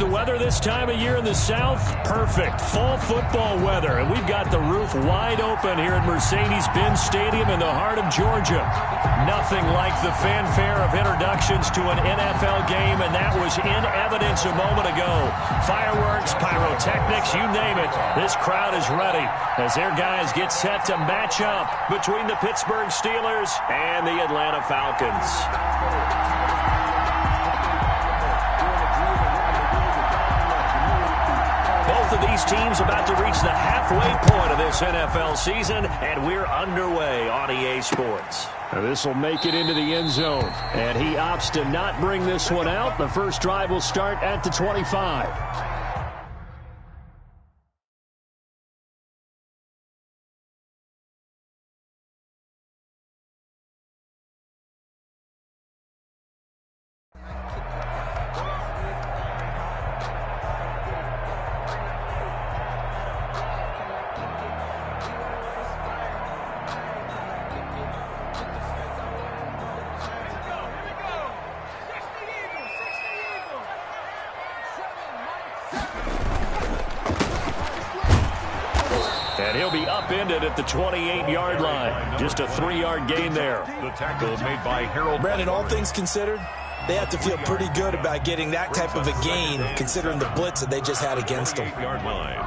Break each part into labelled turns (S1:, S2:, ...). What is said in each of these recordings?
S1: the weather this time of year in the South? Perfect. Fall football weather. And we've got the roof wide open here at Mercedes-Benz Stadium in the heart of Georgia. Nothing like the fanfare of introductions to an NFL game, and that was in evidence a moment ago. Fireworks, pyrotechnics, you name it. This crowd is ready as their guys get set to match up between the Pittsburgh Steelers and the Atlanta Falcons. Both of these teams about to reach the halfway point of this NFL season, and we're underway on EA Sports. This will make it into the end zone, and he opts to not bring this one out. The first drive will start at the 25. And he'll be upended at the 28-yard line. Just a 3-yard gain there.
S2: The tackle made by Harold.
S3: Brandon, all things considered, they have to feel pretty good about getting that type of a gain, considering the blitz that they just had against them.
S2: 8-yard line.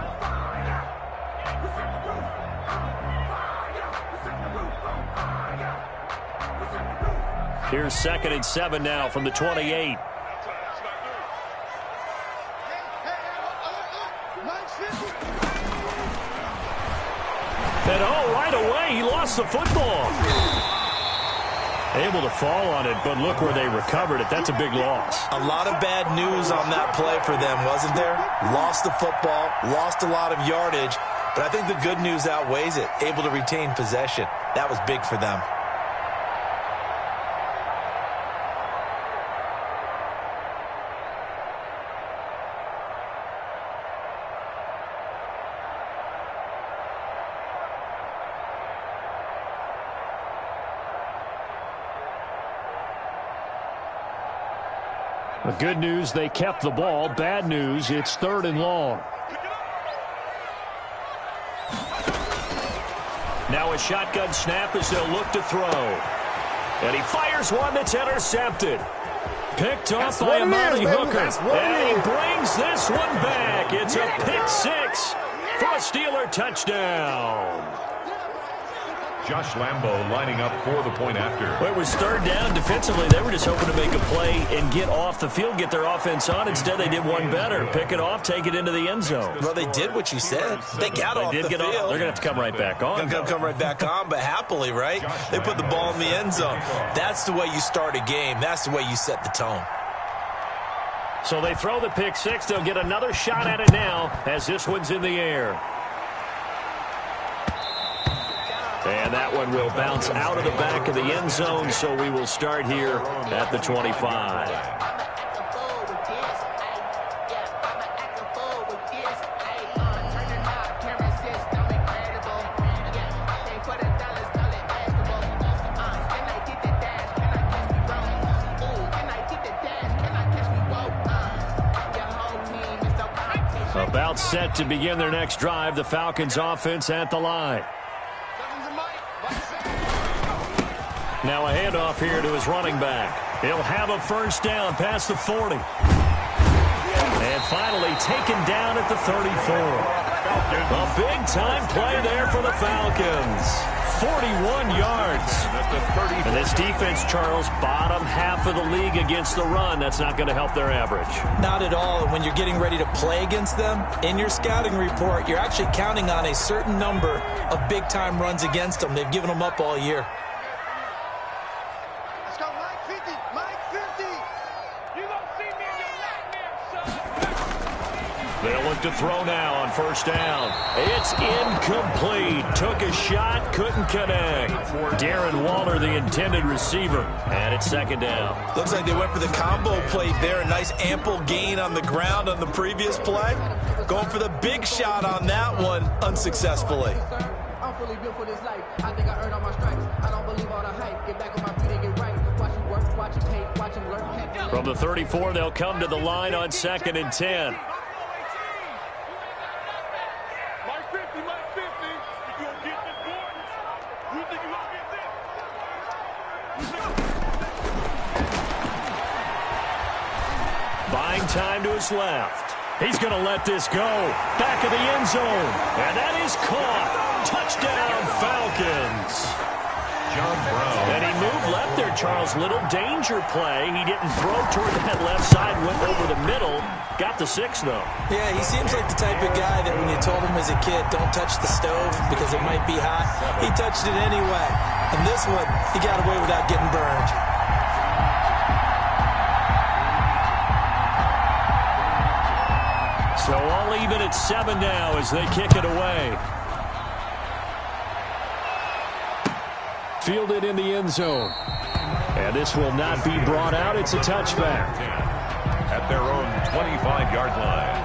S1: Here's 2nd and 7 now from the 28. And right away, he lost the football. Able to fall on it, but look where they recovered it. That's a big loss.
S3: A lot of bad news on that play for them, wasn't there? Lost the football, lost a lot of yardage, but I think the good news outweighs it. Able to retain possession. That was big for them.
S1: The good news, they kept the ball. Bad news, it's 3rd and long. Now a shotgun snap as they'll look to throw. And he fires one that's intercepted. Picked off by Amari Hooker. And he brings this one back. It's a pick six for a Steeler touchdown.
S2: Josh Lambo lining up for the point after.
S1: Well, it was 3rd down. Defensively, they were just hoping to make a play and get off the field, get their offense on. Instead, they did one better. Pick it off, take it into the end zone.
S3: Well, they did what you said. They got off the field.
S1: They're going to have to come right back on.
S3: Come right back on, but happily, right? They put the ball in the end zone. That's the way you start a game. That's the way you set the tone.
S1: So they throw the pick six. They'll get another shot at it now as this one's in the air. And that one will bounce out of the back of the end zone, so we will start here at the 25. About set to begin their next drive, the Falcons offense at the line. Now a handoff here to his running back. He'll have a first down past the 40. And finally taken down at the 34. A big-time play there for the Falcons. 41 yards. And this defense, Charles, bottom half of the league against the run. That's not going to help their average.
S3: Not at all. And when you're getting ready to play against them, in your scouting report, you're actually counting on a certain number of big-time runs against them. They've given them up all year.
S1: They'll look to throw now on first down. It's incomplete. Took a shot, couldn't connect. Darren Waller, the intended receiver, and it's 2nd down.
S3: Looks like they went for the combo plate there. A nice ample gain on the ground on the previous play. Going for the big shot on that one unsuccessfully.
S4: I'm fully built for this life. I think I earned all my stripes. I don't believe all the hype. Get back on my feet and get right. Watch him work, watch him hate, watch him learn.
S1: From the 34, they'll come to the line on 2nd and 10. Buying time to his left. He's going to let this go. Back of the end zone. And that is caught. Touchdown, Falcons.
S2: John Brown.
S1: And he moved left there, Charles. Little danger play. He didn't throw toward that left side. Went over the middle. Got the 6, though.
S3: Yeah, he seems like the type of guy that when you told him as a kid, don't touch the stove because it might be hot, he touched it anyway. And this one, he got away without getting burned.
S1: So all even at 7 now as they kick it away. Fielded in the end zone. And this will not be brought out. It's a touchback.
S2: At their own 25-yard line.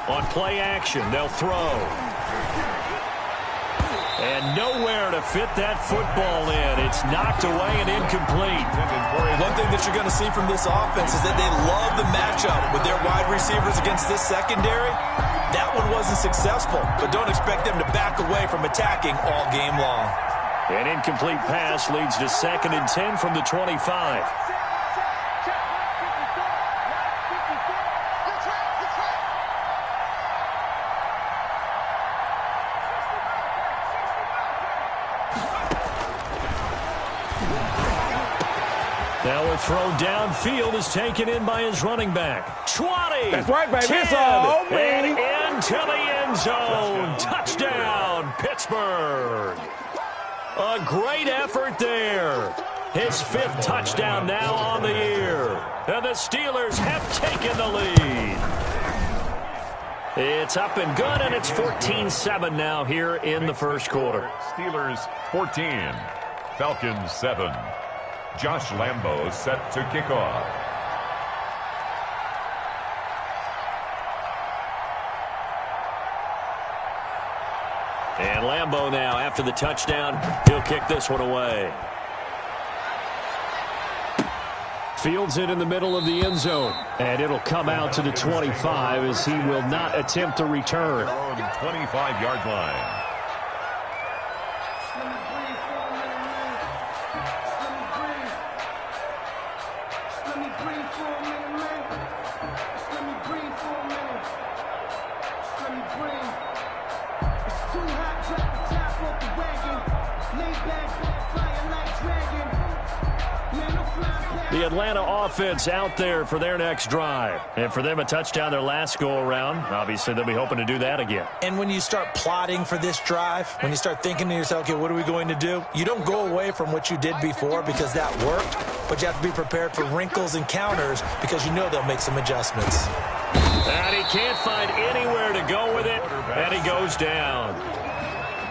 S1: On play action, they'll throw. And nowhere to fit that football in. It's knocked away and incomplete.
S3: One thing that you're going to see from this offense is that they love the matchup with their wide receivers against this secondary. That one wasn't successful, but don't expect them to back away from attacking all game long.
S1: An incomplete pass leads to 2nd and 10 from the 25. Now a throw downfield is taken in by his running back. 20.
S5: That's right, baby.
S1: 10,
S5: It's all me.
S1: and into the end zone. Touchdown, Pittsburgh. A great effort there. His 5th touchdown now on the year. And the Steelers have taken the lead. It's up and good, and it's 14-7 now here in the first quarter.
S2: Steelers 14. Falcons 7. Josh Lambo set to kick off.
S1: And Lambo now, after the touchdown, he'll kick this one away. Fields it in the middle of the end zone. And it'll come out to the 25 as he will not attempt to return.
S2: 25-yard line.
S1: The Atlanta offense out there for their next drive. And for them, a touchdown their last go-around. Obviously, they'll be hoping to do that again.
S3: And when you start plotting for this drive, when you start thinking to yourself, okay, what are we going to do? You don't go away from what you did before because that worked, but you have to be prepared for wrinkles and counters because you know they'll make some adjustments.
S1: And he can't find anywhere to go with it, and he goes down.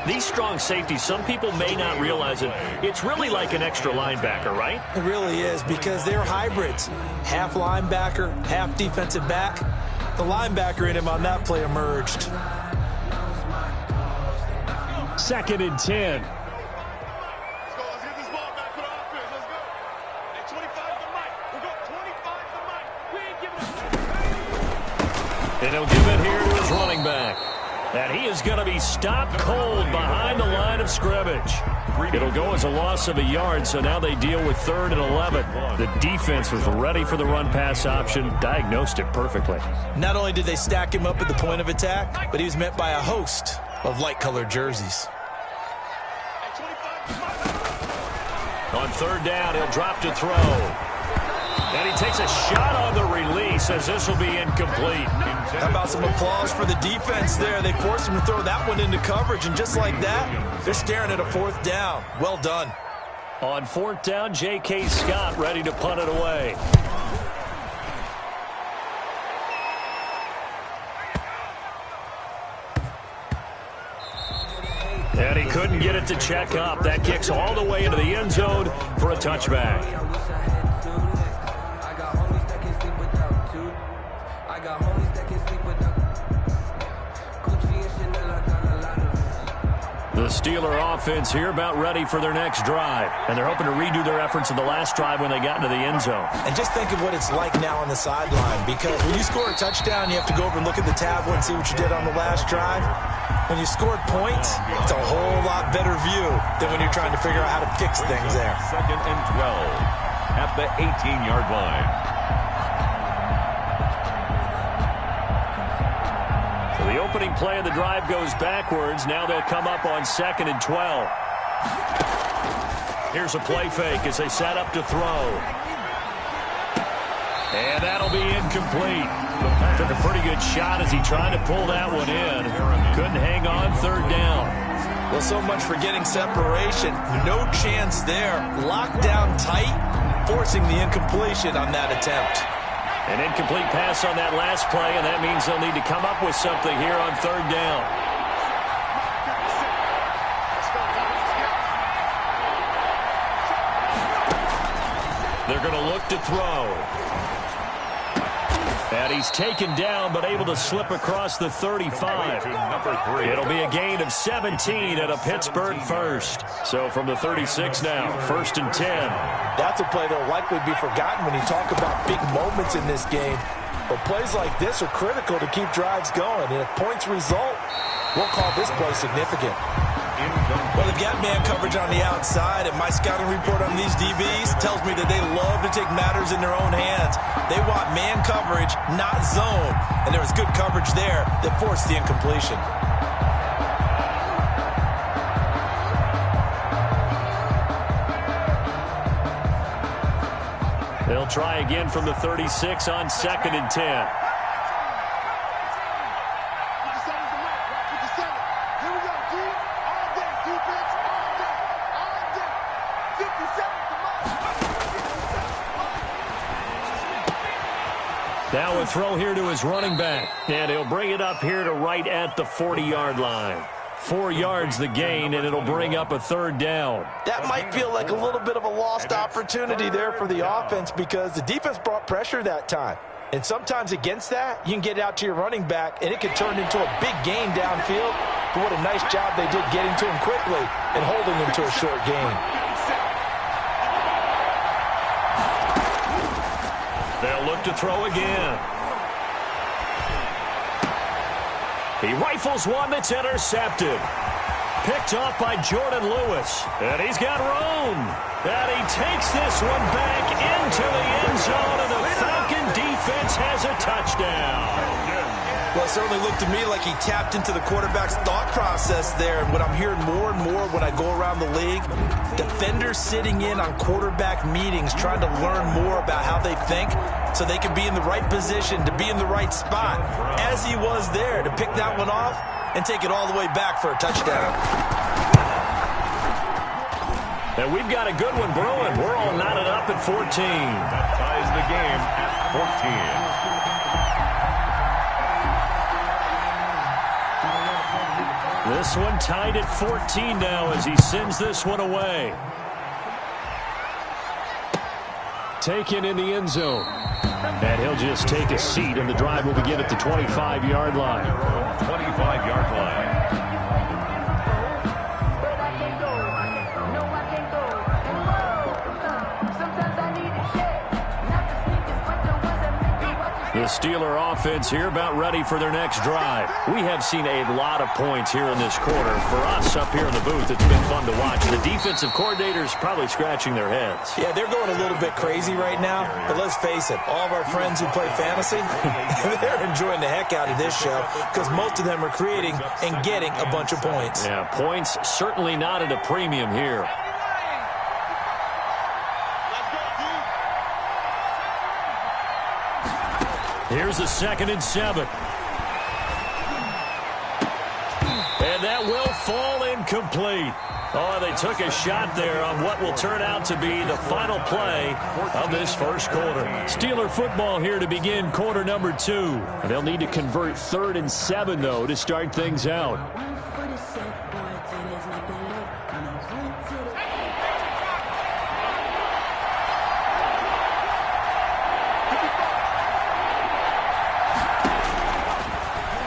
S1: These strong safeties, some people may not realize it. It's really like an extra linebacker, right?
S3: It really is because they're hybrids. Half linebacker, half defensive back. The linebacker in him on that play emerged.
S1: 2nd and 10. And he'll give it here to his running back. And he is going to be stopped cold behind the line of scrimmage. It'll go as a loss of a yard, so now they deal with 3rd and 11. The defense was ready for the run-pass option, diagnosed it perfectly.
S3: Not only did they stack him up at the point of attack, but he was met by a host of light-colored jerseys.
S1: On 3rd down, he'll drop to throw. And he takes a shot on the release as this will be incomplete.
S3: How about some applause for the defense there? They forced him to throw that one into coverage, and just like that, they're staring at a 4th down. Well done.
S1: On 4th down, J.K. Scott ready to punt it away. And he couldn't get it to check up. That kicks all the way into the end zone for a touchback. The Steeler offense here about ready for their next drive. And they're hoping to redo their efforts in the last drive when they got into the end zone.
S3: And just think of what it's like now on the sideline, because when you score a touchdown, you have to go over and look at the tablet and see what you did on the last drive. When you scored points, it's a whole lot better view than when you're trying to figure out how to fix things there.
S2: 2nd and 12 at the 18-yard line.
S1: So the opening play of the drive goes backwards. Now they'll come up on 2nd and 12. Here's a play fake as they set up to throw. And that'll be incomplete. Took a pretty good shot as he tried to pull that one in. Couldn't hang on 3rd down.
S3: Well, so much for getting separation. No chance there. Locked down tight, forcing the incompletion on that attempt.
S1: An incomplete pass on that last play, and that means they'll need to come up with something here on 3rd down. They're going to look to throw. And he's taken down, but able to slip across the 35. It'll be a gain of 17 at a Pittsburgh first. So from the 36 now, 1st and 10.
S3: That's a play that will likely be forgotten when you talk about big moments in this game. But plays like this are critical to keep drives going. And if points result, we'll call this play significant. Well, they've got man coverage on the outside, and my scouting report on these DBs tells me that they love to take matters in their own hands. They want man coverage, not zone. And there was good coverage there that forced the incompletion.
S1: They'll try again from the 36 on 2nd and 10. Now a throw here to his running back. And he'll bring it up here to right at the 40-yard line. 4 yards the gain, and it'll bring up a 3rd down.
S3: That might feel like a little bit of a lost opportunity there for the offense because the defense brought pressure that time. And sometimes against that, you can get out to your running back, and it could turn into a big gain downfield. But what a nice job they did getting to him quickly and holding him to a short gain.
S1: They'll look to throw again. He rifles one that's intercepted. Picked off by Jordan Lewis. And he's got room. And he takes this one back into the end zone, and the Falcon defense has a touchdown.
S3: Well, it certainly looked to me like he tapped into the quarterback's thought process there. And what I'm hearing more and more when I go around the league, defenders sitting in on quarterback meetings trying to learn more about how they think so they can be in the right position to be in the right spot, as he was there to pick that one off and take it all the way back for a touchdown.
S1: And we've got a good one brewing. We're all knotted up at 14.
S2: That ties the game at 14.
S1: This one tied at 14 now as he sends this one away. Taken in the end zone. And he'll just take a seat, and the drive will begin at the 25-yard line.
S2: 25-yard line.
S1: The Steeler offense here about ready for their next drive. We have seen a lot of points here in this quarter. For us up here in the booth, it's been fun to watch. The defensive coordinators probably scratching their heads.
S3: Yeah, they're going a little bit crazy right now. But let's face it, all of our friends who play fantasy, they're enjoying the heck out of this show because most of them are creating and getting a bunch of points.
S1: Yeah, points certainly not at a premium here. Here's a 2nd and 7. And that will fall incomplete. Oh, they took a shot there on what will turn out to be the final play of this first quarter. Steeler football here to begin quarter number 2. And they'll need to convert 3rd and 7, though, to start things out.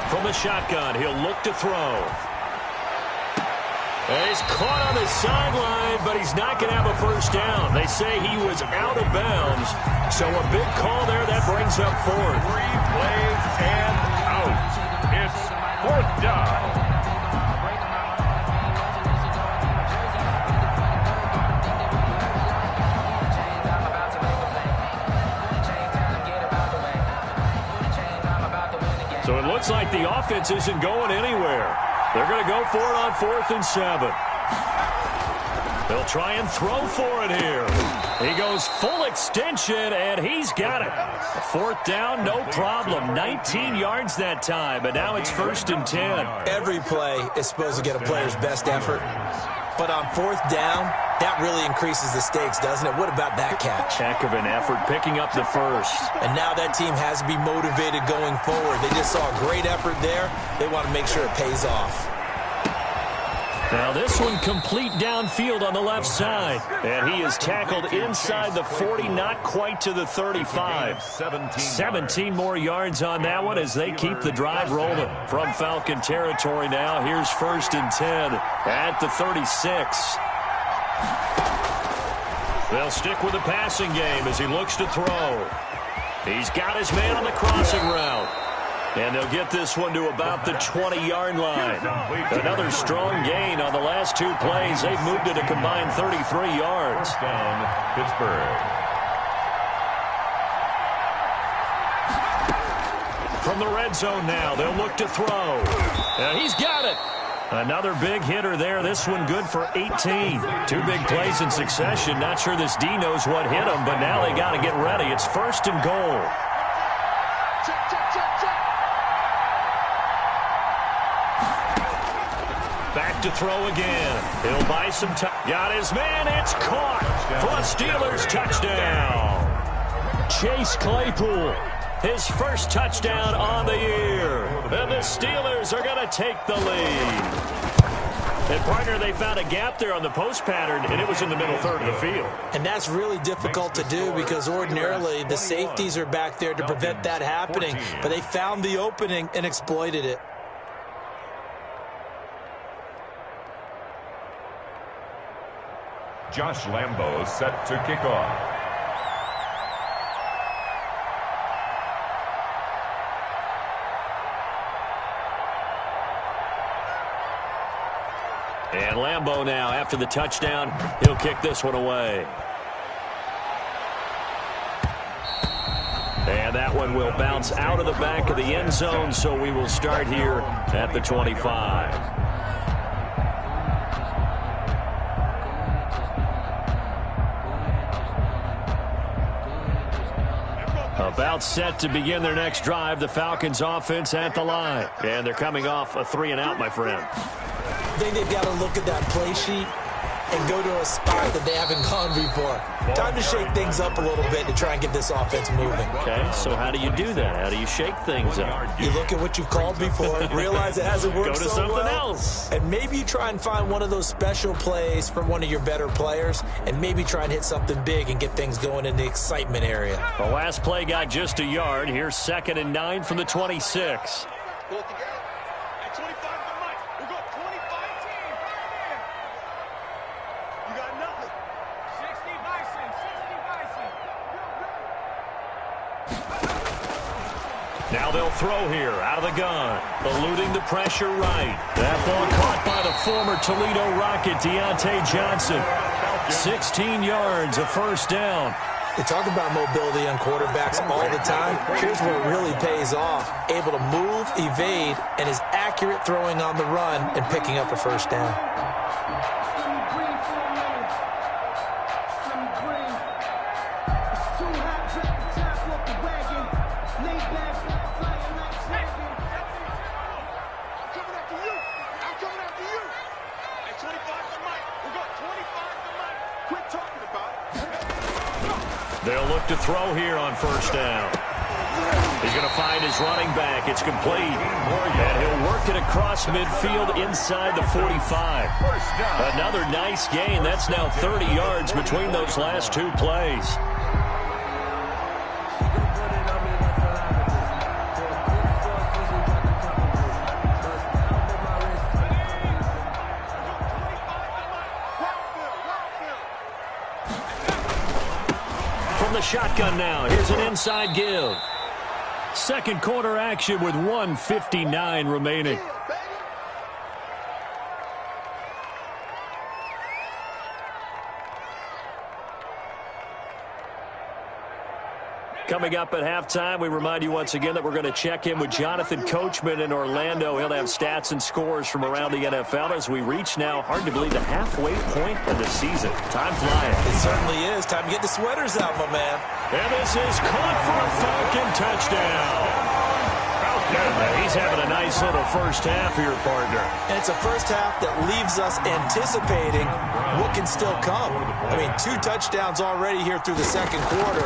S1: From the shotgun, he'll look to throw. He's caught on the sideline, but he's not going to have a first down. They say he was out of bounds, so a big call there. That brings up fourth.
S2: 3 plays and out. It's fourth down.
S1: So it looks like the offense isn't going anywhere. They're going to go for it on 4th and 7. They'll try and throw for it here. He goes full extension, and he's got it. 4th down, no problem. 19 yards that time, and now it's 1st and 10.
S3: Every play is supposed to get a player's best effort. But on 4th down, that really increases the stakes, doesn't it? What about that catch?
S1: Heck of an effort picking up the first.
S3: And now that team has to be motivated going forward. They just saw a great effort there. They want to make sure it pays off.
S1: Now this one complete downfield on the left side. And he is tackled inside the 40, not quite to the 35. 17 more yards on that one as they keep the drive rolling. From Falcon territory now, here's 1st and 10 at the 36. They'll stick with the passing game as he looks to throw. He's got his man on the crossing route. And they'll get this one to about the 20-yard line. Another strong gain on the last 2 plays. They've moved it a combined 33 yards.
S2: Down, Pittsburgh.
S1: From the red zone now, they'll look to throw. And he's got it. Another big hitter there. This one good for 18. 2 big plays in succession. Not sure this D knows what hit him, but now they got to get ready. It's 1st and goal. Back to throw again. He'll buy some time. Got his man. It's caught for a Steelers touchdown. Chase Claypool, his first touchdown on the year. And the Steelers are going to take the lead. And, partner, they found a gap there on the post pattern, and it was in the middle third of the field.
S3: And that's really difficult to do because ordinarily the safeties are back there to prevent that happening. But they found the opening and exploited it.
S2: Josh Lambo set to kick off.
S1: And Lambo now, after the touchdown, he'll kick this one away. And that one will bounce out of the back of the end zone, so we will start here at the 25. About set to begin their next drive, the Falcons offense at the line. And they're coming off a 3-and-out, my friend.
S3: I think they've got to look at that play sheet and go to a spot that they haven't gone before. Time to shake things up a little bit to try and get this offense moving.
S1: Okay, so how do you do that? How do you shake things up?
S3: You look at what you've called before, realize it hasn't worked
S1: Go to
S3: so
S1: something
S3: well,
S1: else.
S3: and maybe you try and find one of those special plays from one of your better players, and maybe try and hit something big and get things going in the excitement area.
S1: The last play got just a yard. Here's 2nd and 9 from the 26. Now they'll throw here out of the gun. Eluding the pressure right. That ball caught by the former Toledo Rocket, Deontay Johnson. 16 yards, a first down.
S3: They talk about mobility on quarterbacks all the time. Here's where it really pays off. Able to move, evade, and is accurate throwing on the run and picking up a first down.
S1: They'll look to throw here on first down. He's going to find his running back. It's complete. And he'll work it across midfield inside the 45. Another nice gain. That's now 30 yards between those last two plays. From the shotgun now, here's an inside give. Second quarter action with 1:59 remaining. Coming up at halftime, we remind you once again that we're going to check in with Jonathan Coachman in Orlando. He'll have stats and scores from around the NFL as we reach now, hard to believe, the halfway point of the season. Time flying.
S3: It certainly is. Time to get the sweaters out, my man.
S1: And this is caught for a Falcon touchdown. He's having a nice little first half here, partner.
S3: And it's a first half that leaves us anticipating what can still come. I mean, 2 touchdowns already here through the second quarter.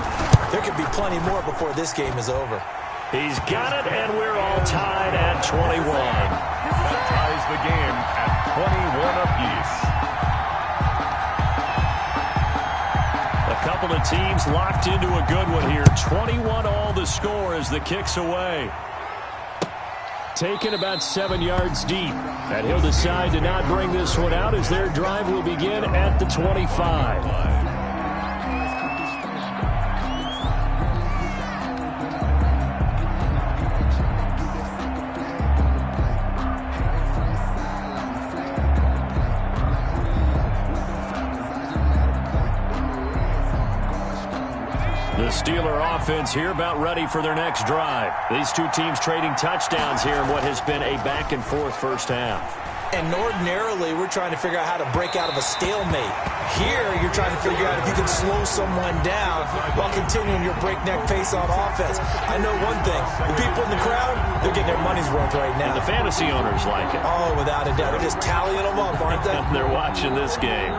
S3: There could be plenty more before this game is over.
S1: He's got it, and we're all tied at 21.
S2: That ties the game at 21 apiece.
S1: A couple of teams locked into a good one here. 21 all the score as the kick's away. Taken about 7 yards deep. And he'll decide to not bring this one out as their drive will begin at the 25. Steeler offense here about ready for their next drive. These two teams trading touchdowns here in what has been a back-and-forth first half.
S3: And ordinarily, we're trying to figure out how to break out of a stalemate. Here, you're trying to figure out if you can slow someone down while continuing your breakneck pace on offense. I know one thing. The people in the crowd, they're getting their money's worth right now.
S1: And the fantasy owners like it.
S3: Oh, without a doubt. They're just tallying them up, aren't they?
S1: They're watching this game.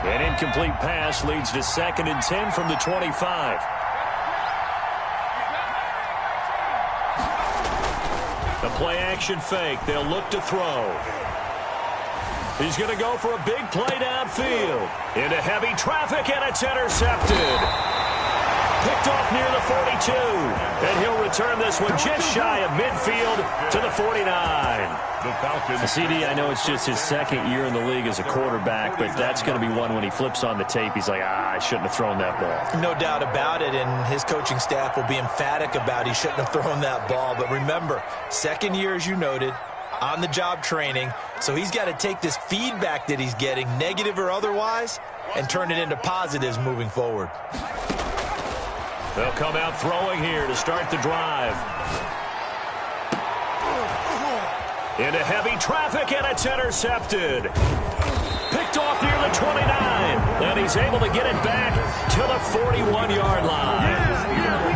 S1: An incomplete pass leads to 2nd and 10 from the 25. The play-action fake. They'll look to throw. He's going to go for a big play downfield. Into heavy traffic, and it's intercepted. Picked off near the 42. And he'll return this one just shy of midfield to the 49.
S2: The Falcons.
S1: CD, I know it's just his second year in the league as a quarterback, but that's going to be one when he flips on the tape. He's like, I shouldn't have thrown that ball.
S3: No doubt about it, and his coaching staff will be emphatic about he shouldn't have thrown that ball. But remember, second year, as you noted, on-the-job training, so he's got to take this feedback that he's getting, negative or otherwise, and turn it into positives moving forward.
S1: They'll come out throwing here to start the drive. Into heavy traffic, and it's intercepted. Picked off near the 29. And he's able to get it back to the 41-yard line.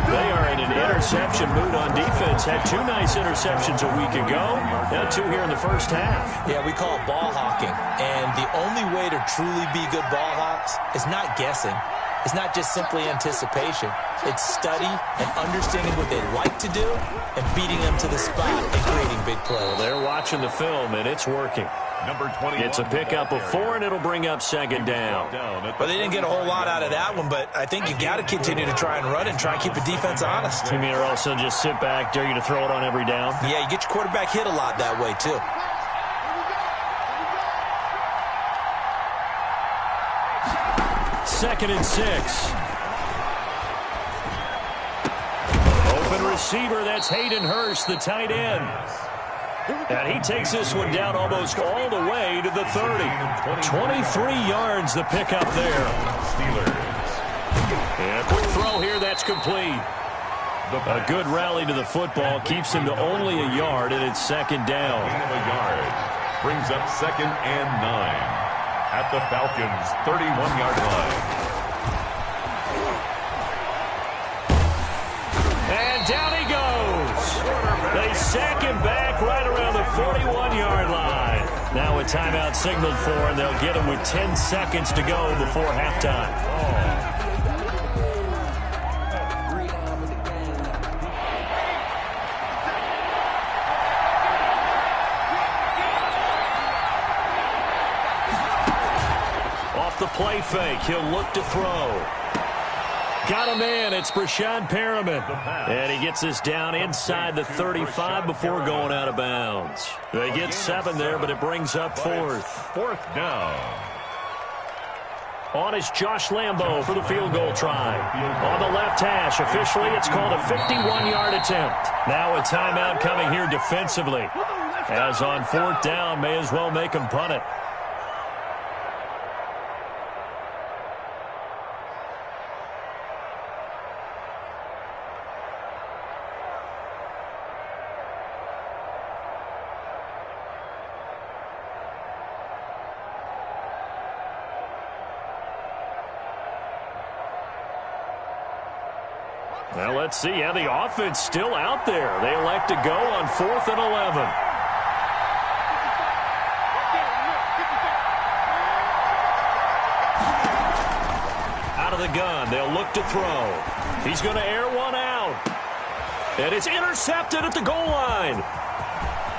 S1: They are in an interception mood on defense. Had 2 nice interceptions a week ago. Now 2 here in the first half.
S3: Yeah, we call it ball hawking. And the only way to truly be good ball hawks is not guessing. It's not just simply anticipation. It's study and understanding what they like to do and beating them to the spot and creating big plays.
S1: Well, they're watching the film, and it's working.
S2: Number 21.
S1: It's a pickup of 4, and it'll bring up 2nd down.
S3: Well, they didn't get a whole lot out of that one, but I think you got to continue to try and run and try and keep the defense honest.
S1: You mean or also just sit back, dare you to throw it on every down?
S3: Yeah, you get your quarterback hit a lot that way, too.
S1: Second and 6. Open receiver, that's Hayden Hurst, the tight end. And he takes this one down almost all the way to the 30. 23 yards the pickup there.
S2: Steelers.
S1: And a quick throw here, that's complete. A good rally to the football keeps him to only a yard, and it's 2nd down.
S2: A yard. Brings up 2nd and 9. At the Falcons' 31-yard line.
S1: And down he goes. They sack him back right around the 41-yard line. Now a timeout signaled for, and they'll get him with 10 seconds to go before halftime. the play fake. He'll look to throw. Got a man. It's Brashad Perriman. And he gets us down inside the 35 before going out of bounds. They get 7 there, but it brings up 4th.
S2: 4th down.
S1: On is Josh Lambo for the field goal try. On the left hash, officially it's called a 51-yard attempt. Now a timeout coming here defensively. As on 4th down, may as well make him punt it. Well, let's see. Yeah, the offense still out there. They elect to go on 4th and 11. Out of the gun. They'll look to throw. He's going to air one out. And it's intercepted at the goal line.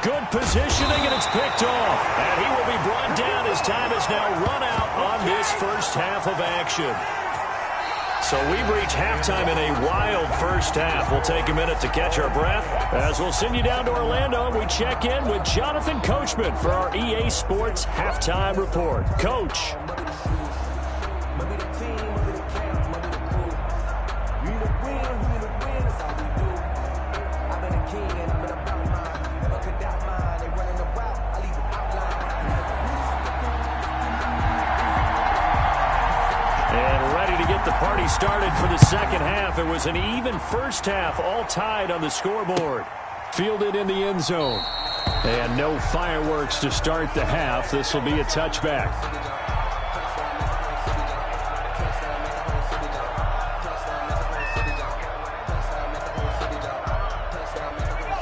S1: Good positioning, and it's picked off. And he will be brought down as time is now run out on this first half of action. So we've reached halftime in a wild first half. We'll take a minute to catch our breath as we'll send you down to Orlando and we check in with Jonathan Coachman for our EA Sports Halftime Report. Coach. The party started for the second half. It was an even first half, all tied on the scoreboard. Fielded in the end zone. And no fireworks to start the half. This will be a touchback.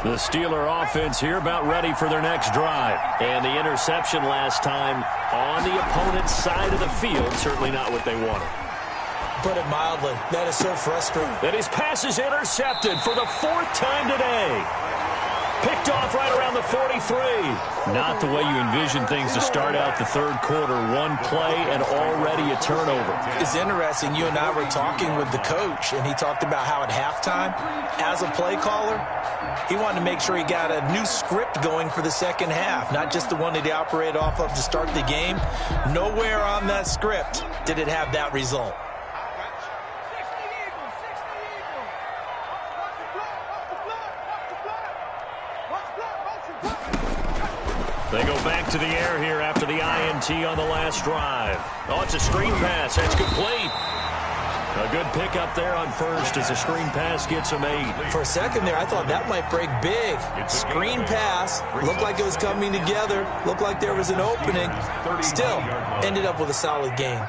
S1: The Steeler offense here about ready for their next drive. And the interception last time on the opponent's side of the field. Certainly not what they wanted.
S3: Put it mildly. That is so frustrating.
S1: And his pass is intercepted for the 4th time today. Picked off right around the 43. Not the way you envision things to start out the third quarter. One play and already a turnover.
S3: It's interesting. You and I were talking with the coach, and he talked about how at halftime, as a play caller, he wanted to make sure he got a new script going for the second half, not just the one that he operated off of to start the game. Nowhere on that script did it have that result.
S1: They go back to the air here after the INT on the last drive. Oh, it's a screen pass. That's complete. A good pickup there on first as the screen pass gets him 8.
S3: For a second there, I thought that might break big. Screen pass. Looked like it was coming together. Looked like there was an opening. Still, ended up with a solid game.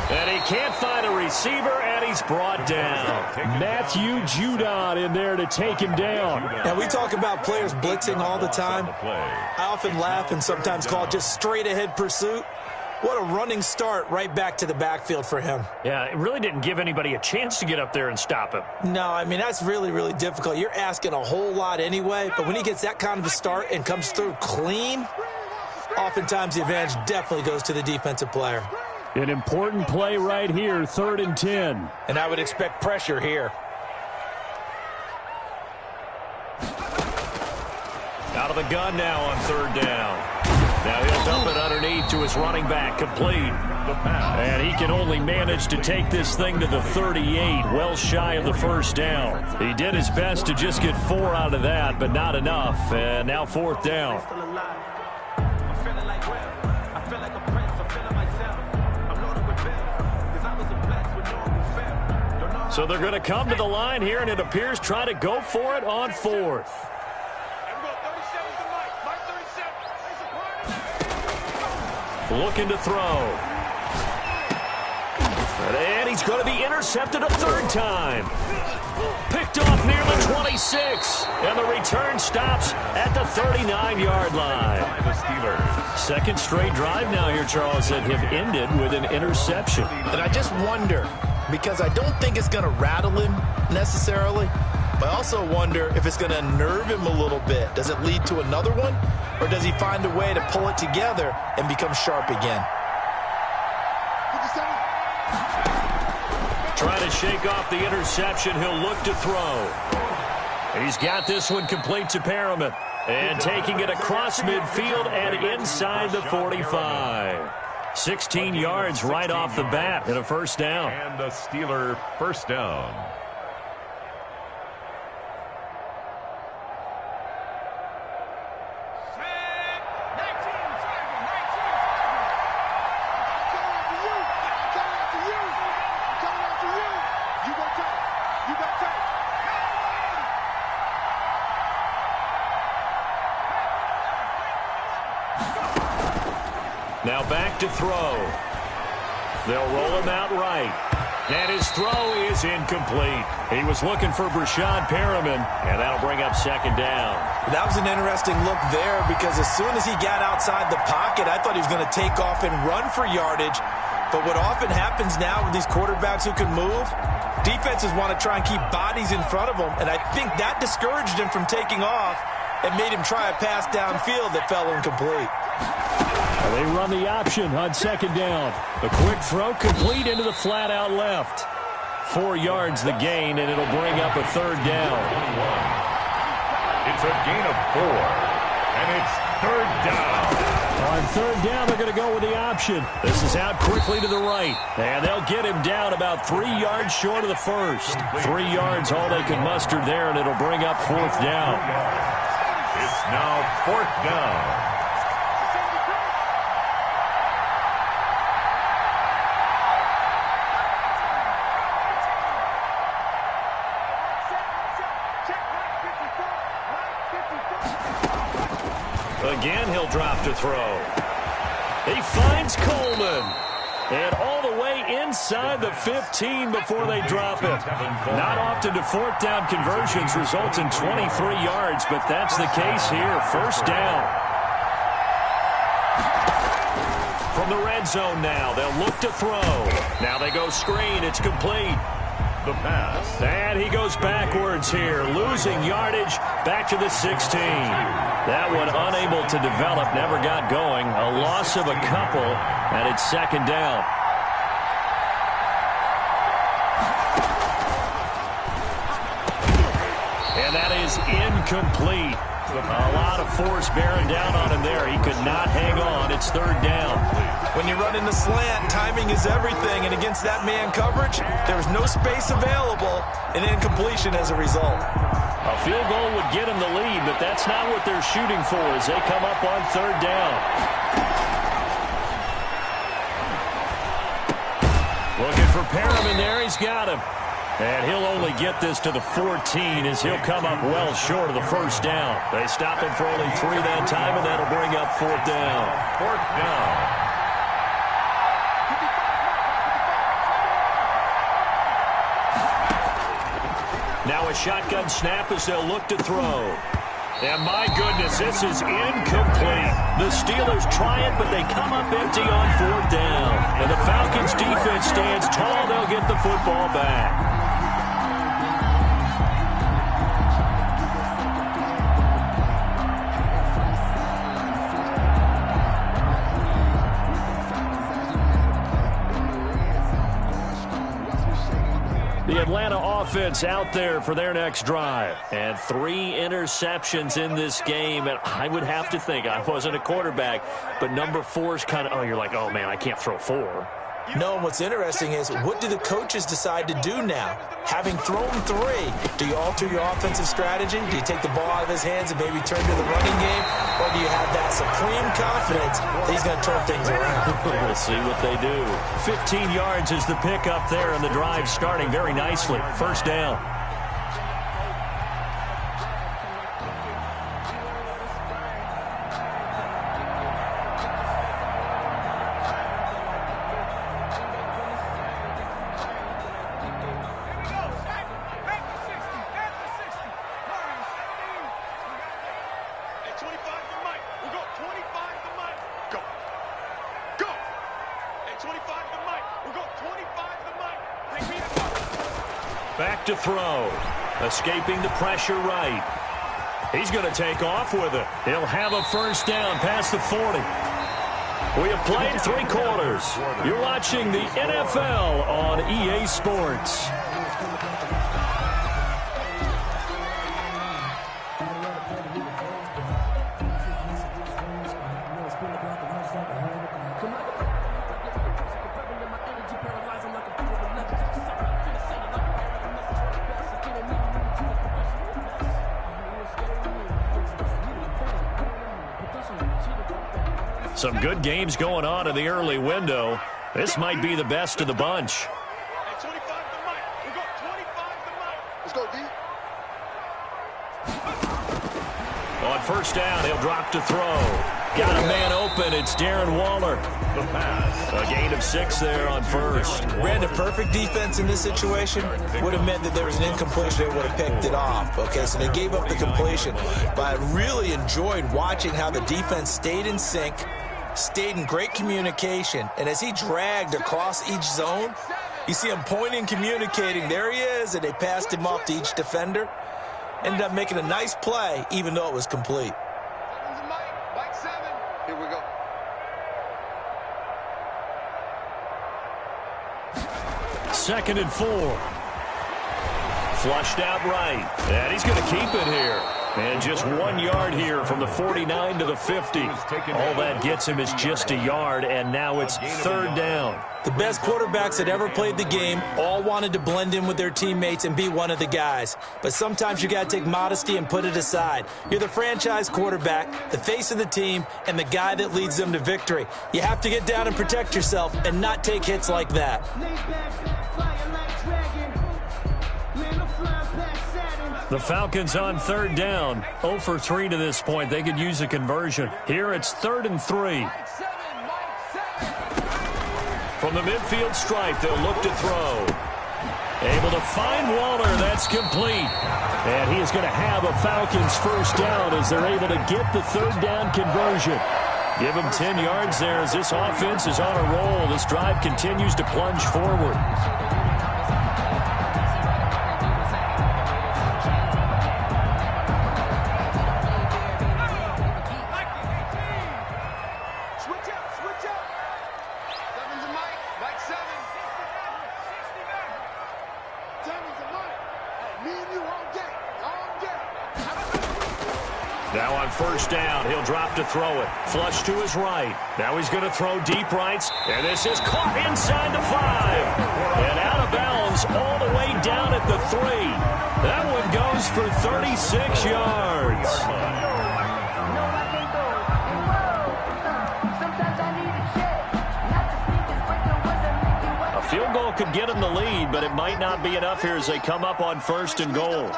S1: And he can't find a receiver, and he's brought down. Matthew Judon in there to take him down.
S3: Now, we talk about players blitzing all the time. I often laugh and sometimes call it just straight-ahead pursuit. What a running start right back to the backfield for him.
S1: Yeah, it really didn't give anybody a chance to get up there and stop him.
S3: No, I mean, that's really, really difficult. You're asking a whole lot anyway, but when he gets that kind of a start and comes through clean, oftentimes the advantage definitely goes to the defensive player.
S1: An important play right here, 3rd and 10.
S3: And I would expect pressure here.
S1: Out of the gun now on 3rd down. Now he'll dump it underneath to his running back, complete. And he can only manage to take this thing to the 38, well shy of the first down. He did his best to just get 4 out of that, but not enough. And now 4th down. So they're going to come to the line here, and it appears try to go for it on 4th. Looking to throw. And he's going to be intercepted a third time. Picked off near the 26. And the return stops at the 39-yard line.
S2: By the Steelers.
S1: Second straight drive now here, Charles, that have ended with an interception.
S3: And I just wonder, because I don't think it's going to rattle him necessarily, but I also wonder if it's going to unnerve him a little bit. Does it lead to another one? Or does he find a way to pull it together and become sharp again?
S1: Trying to shake off the interception. He'll look to throw. He's got this one complete to Perriman. And taking it across midfield and inside the 45. 16 yards right off the bat and a first down.
S2: And a Steeler first down.
S1: Now back to throw. They'll roll him out right. And his throw is incomplete. He was looking for Brashad Perriman, and that'll bring up second down.
S3: That was an interesting look there because as soon as he got outside the pocket, I thought he was going to take off and run for yardage. But what often happens now with these quarterbacks who can move, defenses want to try and keep bodies in front of them, and I think that discouraged him from taking off and made him try a pass downfield that fell incomplete.
S1: They run the option on second down. A quick throw complete into the flat out left. 4 yards the gain, and it'll bring up a third down.
S2: It's a gain of 4, and it's third down.
S1: On third down, they're going to go with the option. This is out quickly to the right, and they'll get him down about 3 yards short of the first. 3 yards all they can muster there, and it'll bring up fourth down.
S2: It's now fourth down.
S1: Again, he'll drop to throw. He finds Coleman. And all the way inside the 15 before they drop it. Not often do fourth down conversions result in 23 yards, but that's the case here. First down. From the red zone now, they'll look to throw. Now they go screen. It's complete.
S2: The pass.
S1: And he goes backwards here, losing yardage back to the 16. That one unable to develop, never got going. A loss of a couple, and it's second down. And that is incomplete. A lot of force bearing down on him there. He could not hang on. It's third down.
S3: When you run in the slant, timing is everything, and against that man coverage, there's no space available, and incompletion as a result.
S1: A field goal would get him the lead, but that's not what they're shooting for as they come up on third down. Looking for Perriman there. He's got him. And he'll only get this to the 14 as he'll come up well short of the first down. They stop him for only 3 that time, and that'll bring up fourth down.
S2: Fourth down.
S1: Now a shotgun snap as they'll look to throw. And my goodness, this is incomplete. The Steelers try it, but they come up empty on fourth down. And the Falcons defense stands tall. They'll get the football back. The Atlanta offense out there for their next drive. And 3 interceptions in this game. And I would have to think, I wasn't a quarterback, but number 4 is kind of, oh, you're like, oh, man, I can't throw 4.
S3: No, and what's interesting is, what do the coaches decide to do now? Having thrown 3, do you alter your offensive strategy? Do you take the ball out of his hands and maybe turn to the running game? Or do you have that supreme confidence that he's going to turn things around?
S1: We'll see what they do. 15 yards is the pickup there, and the drive starting very nicely. First down.
S5: 25 to Mike. We'll go 25 to Mike. Go. Go. And 25 to Mike. We'll go 25 to Mike. Take me up.
S1: Back to throw. Escaping the pressure right. He's going to take off with it. He'll have a first down past the 40. We have played 3 quarters. You're watching the NFL on EA Sports. Some good games going on in the early window. This might be the best of the bunch.
S5: And 25 to Mike. We'll go 25 to Mike. Let's go, D.
S1: On first down, he'll drop to throw. Got a man open. It's Darren Waller.
S2: The pass.
S1: A gain of 6 there on first.
S3: Brandon, perfect defense in this situation would have meant that there was an incompletion. They would have picked it off. Okay, so they gave up the completion. But I really enjoyed watching how the defense stayed in sync, stayed in great communication, and as he dragged across each zone, you see him pointing, communicating. There he is, and they passed him off to each defender. Ended up making a nice play, even though it was complete.
S5: Mike 7. Here we go.
S1: Second and 4. Flushed out right. And he's going to keep it here. And just 1 yard here from the 49 to the 50. All that gets him is just a yard, and now it's third down.
S3: The best quarterbacks that ever played the game all wanted to blend in with their teammates and be one of the guys. But sometimes you got to take modesty and put it aside. You're the franchise quarterback, the face of the team, and the guy that leads them to victory. You have to get down and protect yourself and not take hits like that.
S1: The Falcons on third down. 0 for 3 to this point. They could use a conversion. Here it's 3rd and 3. From the midfield stripe, they'll look to throw. Able to find Waller. That's complete. And he is going to have a Falcons first down as they're able to get the third down conversion. Give him 10 yards there as this offense is on a roll. This drive continues to plunge forward. Now on first down, he'll drop to throw it. Flush to his right. Now he's going to throw deep rights. And this is caught inside the 5. And out of bounds all the way down at the 3. That one goes for 36 yards. A field goal could get him the lead, but it might not be enough here as they come up on first and goal.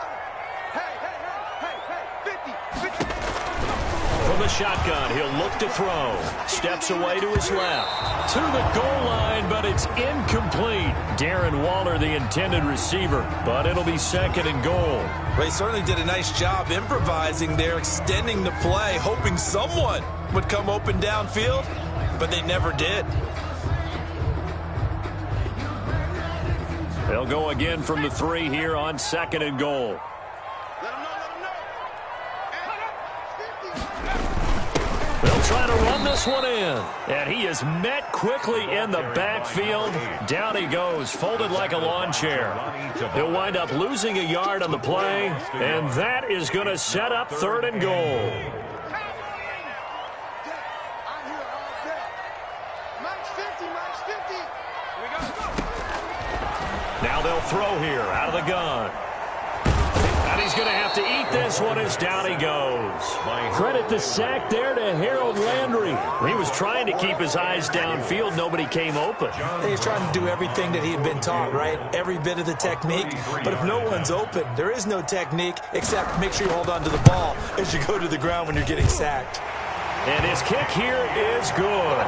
S1: From the shotgun, he'll look to throw. Steps away to his left. To the goal line, but it's incomplete. Darren Waller, the intended receiver, but it'll be second and goal.
S3: They certainly did a nice job improvising there, extending the play, hoping someone would come open downfield, but they never did.
S1: They'll go again from the 3 here on second and goal. They'll try to run this one in. And he is met quickly in the backfield. Down he goes, folded like a lawn chair. He'll wind up losing a yard on the play, and that is going to set up third and goal. Now they'll throw here out of the gun. And he's going to have to eat this one as down he goes. Credit the sack there to Harold Landry. He was trying to keep his eyes downfield. Nobody came open.
S3: He's trying to do everything that he had been taught, right? Every bit of the technique. But if no one's open, there is no technique except make sure you hold on to the ball as you go to the ground when you're getting sacked.
S1: And his kick here is good.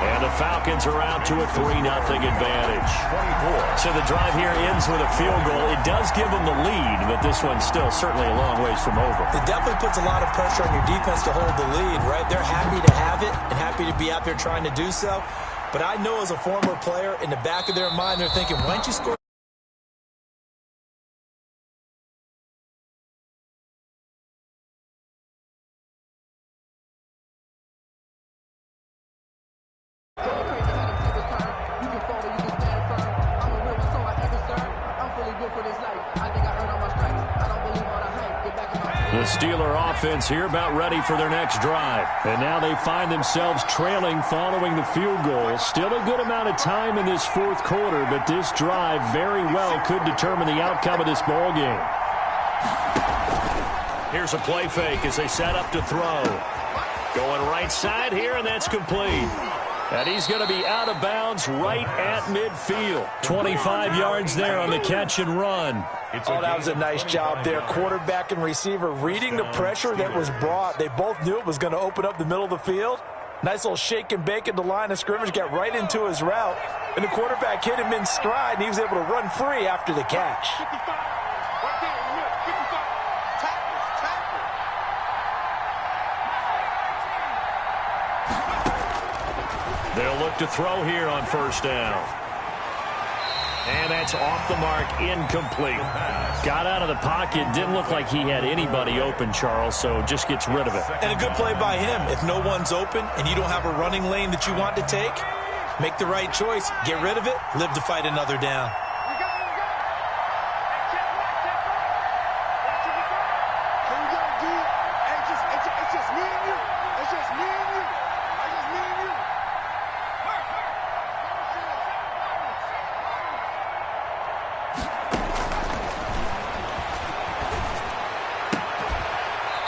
S1: And the Falcons are out to a 3-0 advantage. So the drive here ends with a field goal. It does give them the lead, but this one's still certainly a long ways from over.
S3: It definitely puts a lot of pressure on your defense to hold the lead, right? They're happy to have it and happy to be out there trying to do so. But I know as a former player, in the back of their mind, they're thinking, why don't you score?
S1: The Steeler offense here about ready for their next drive. And now they find themselves trailing following the field goal. Still a good amount of time in this fourth quarter, but this drive very well could determine the outcome of this ball game. Here's a play fake as they set up to throw. Going right side here, and that's complete. And he's going to be out of bounds right at midfield. 25 yards there on the catch and run.
S3: Oh, that was a nice job there. Quarterback and receiver reading the pressure that was brought. They both knew it was going to open up the middle of the field. Nice little shake and bake at the line of scrimmage, got right into his route. And the quarterback hit him in stride, and he was able to run free after the catch.
S1: They'll look to throw here on first down. And that's off the mark, incomplete. Got out of the pocket, didn't look like he had anybody open, Charles, so just gets rid of it.
S3: And a good play by him. If no one's open and you don't have a running lane that you want to take, make the right choice, get rid of it, live to fight another down.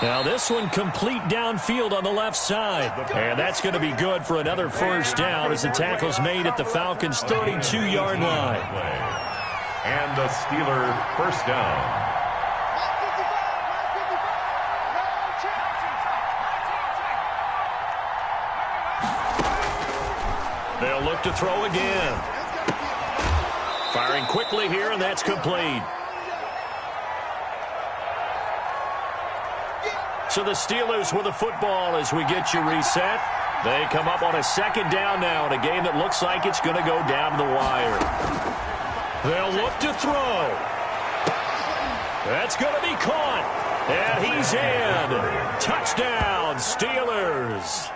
S1: Now this one complete downfield on the left side. And that's going to be good for another first down as the tackle's made at the Falcons' 32-yard line.
S2: And the Steeler first down.
S1: They'll look to throw again. Firing quickly here, and that's complete. So the Steelers with the football as we get you reset. They come up on a second down now in a game that looks like it's going to go down to the wire. They'll look to throw. That's going to be caught. And he's in. Touchdown, Steelers.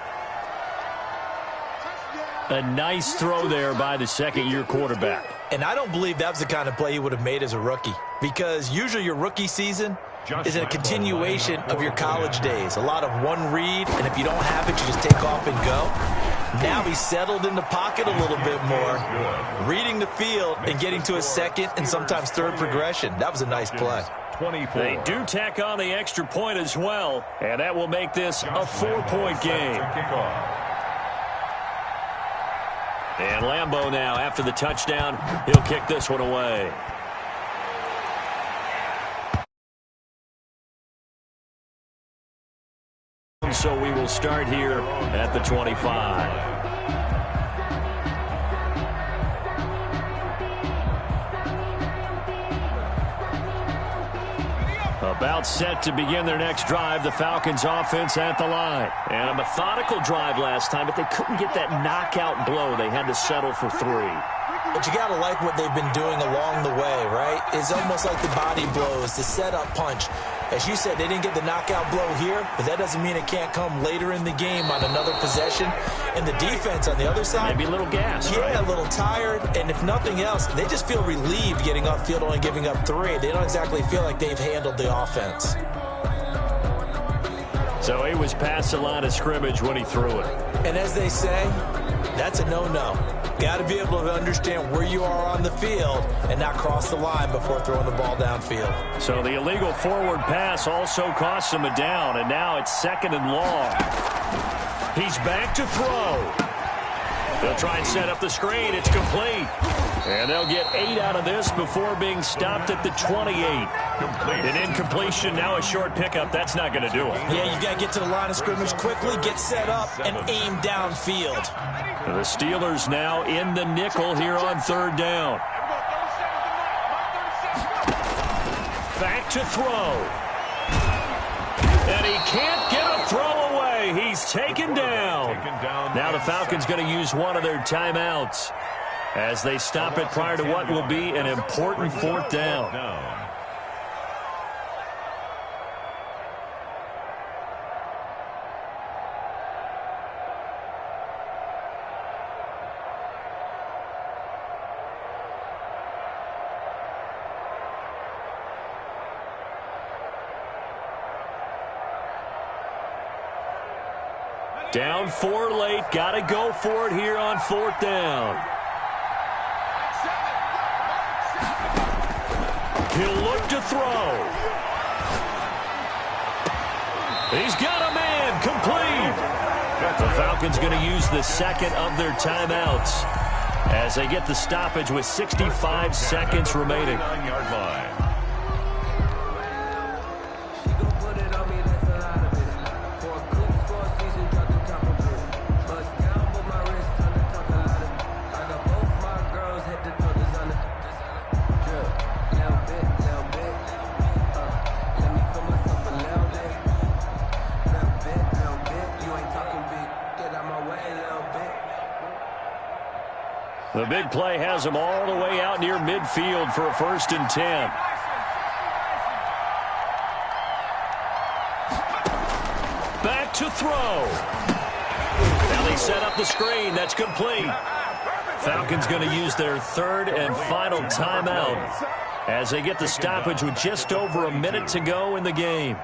S1: A nice throw there by the second-year quarterback.
S3: And I don't believe that was the kind of play he would have made as a rookie, because usually your rookie season is a continuation of your college days. A lot of one read, and if you don't have it, you just take off and go. Now he's settled in the pocket a little bit more, reading the field and getting to a second and sometimes third progression. That was a nice play.
S1: They do tack on the extra point as well, and that will make this a 4-point game. And Lambeau now, after the touchdown, he'll kick this one away. So we will start here at the 25. About set to begin their next drive, the Falcons offense at the line. And a methodical drive last time, but they couldn't get that knockout blow. They had to settle for 3.
S3: But you got to like what they've been doing along the way, right? It's almost like the body blows, the setup punch. As you said, they didn't get the knockout blow here, but that doesn't mean it can't come later in the game on another possession. And the defense on the other side,
S1: maybe a little gas,
S3: yeah,
S1: right?
S3: A little tired. And if nothing else, they just feel relieved getting upfield, only giving up 3. They don't exactly feel like they've handled the offense.
S1: So he was past the line of scrimmage when he threw it.
S3: And as they say, that's a no-no. Got to be able to understand where you are on the field and not cross the line before throwing the ball downfield.
S1: So the illegal forward pass also cost him a down, and now it's 2nd and long. He's back to throw. They'll try and set up the screen. It's complete. And they'll get 8 out of this before being stopped at the 28. An incompletion, now a short pickup. That's not going to do it.
S3: Yeah, you've got to get to the line of scrimmage quickly, get set up, and aim downfield.
S1: The Steelers now in the nickel here on 3rd down. Back to throw. And he can't get a throw away. He's taken down. Now the Falcons going to use one of their timeouts as they stop it prior to what will be an important 4th down. Down 4 late. Got to go for it here on 4th down. He'll look to throw. He's got a man. Complete. The Falcons going to use the second of their timeouts as they get the stoppage with 65 seconds remaining. The big play has him all the way out near midfield for a 1st and 10. Back to throw. Now they set up the screen. That's complete. Falcons going to use their 3rd and final timeout as they get the stoppage with just over a minute to go in the game.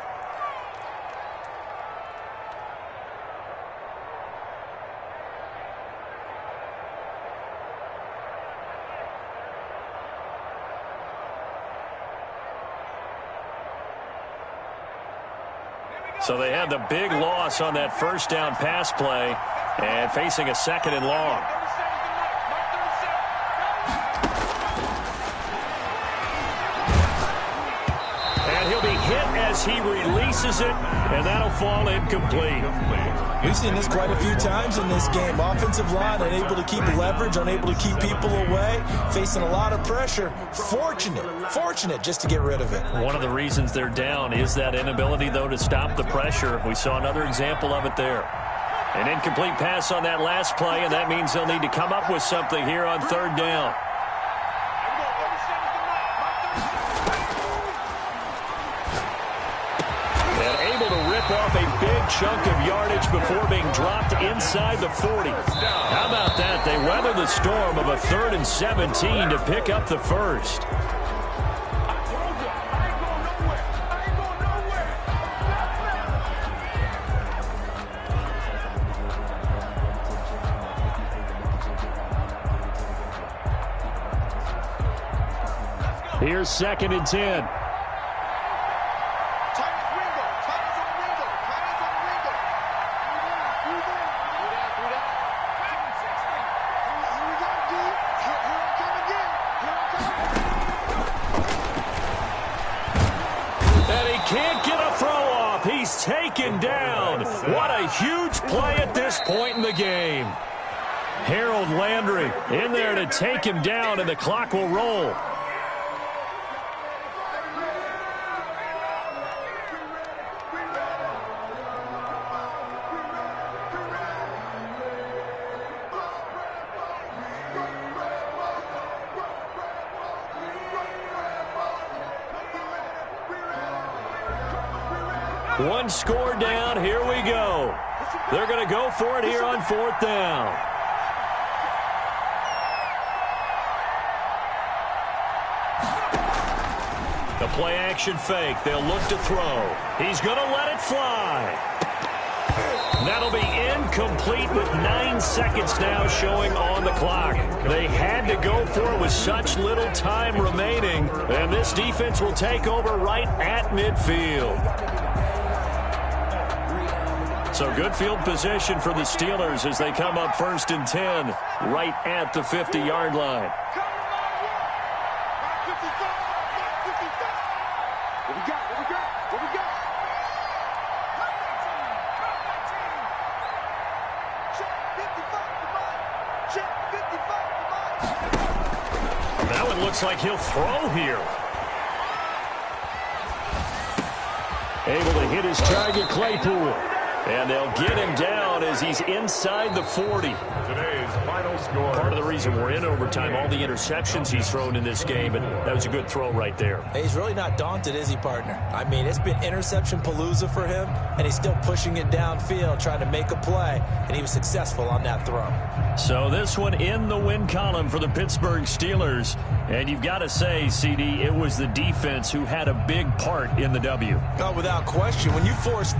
S1: So they had the big loss on that 1st down pass play and facing a 2nd and long. And he'll be hit as he releases it, and that'll fall incomplete.
S3: We've seen this quite a few times in this game. Offensive line unable to keep leverage, unable to keep people away, facing a lot of pressure. Fortunate just to get rid of it.
S1: One of the reasons they're down is that inability, though, to stop the pressure. We saw another example of it there. An incomplete pass on that last play, and that means they'll need to come up with something here on 3rd down. Off a big chunk of yardage before being dropped inside the 40. How about that? They weather the storm of a 3rd and 17 to pick up the 1st. Here's 2nd and 10. Taken down. What a huge play at this point in the game. Harold Landry in there to take him down, and the clock will roll. One score down. Here we go. They're going to go for it here on 4th down. The play action fake. They'll look to throw. He's going to let it fly. That'll be incomplete with 9 seconds now showing on the clock. They had to go for it with such little time remaining, and this defense will take over right at midfield. So good field position for the Steelers as they come up 1st and 10 right at the 50-yard line. Now it looks like he'll throw here. Able to hit his target, Claypool. And they'll get him down as he's inside the 40.
S2: Today's final score.
S1: Part of the reason we're in overtime, all the interceptions he's thrown in this game, and that was a good throw right there.
S3: Hey, he's really not daunted, is he, partner? I mean, it's been interception palooza for him, and he's still pushing it downfield, trying to make a play, and he was successful on that throw.
S1: So this one in the win column for the Pittsburgh Steelers. And you've got to say, CD, it was the defense who had a big part in the W.
S3: No, without question. When you force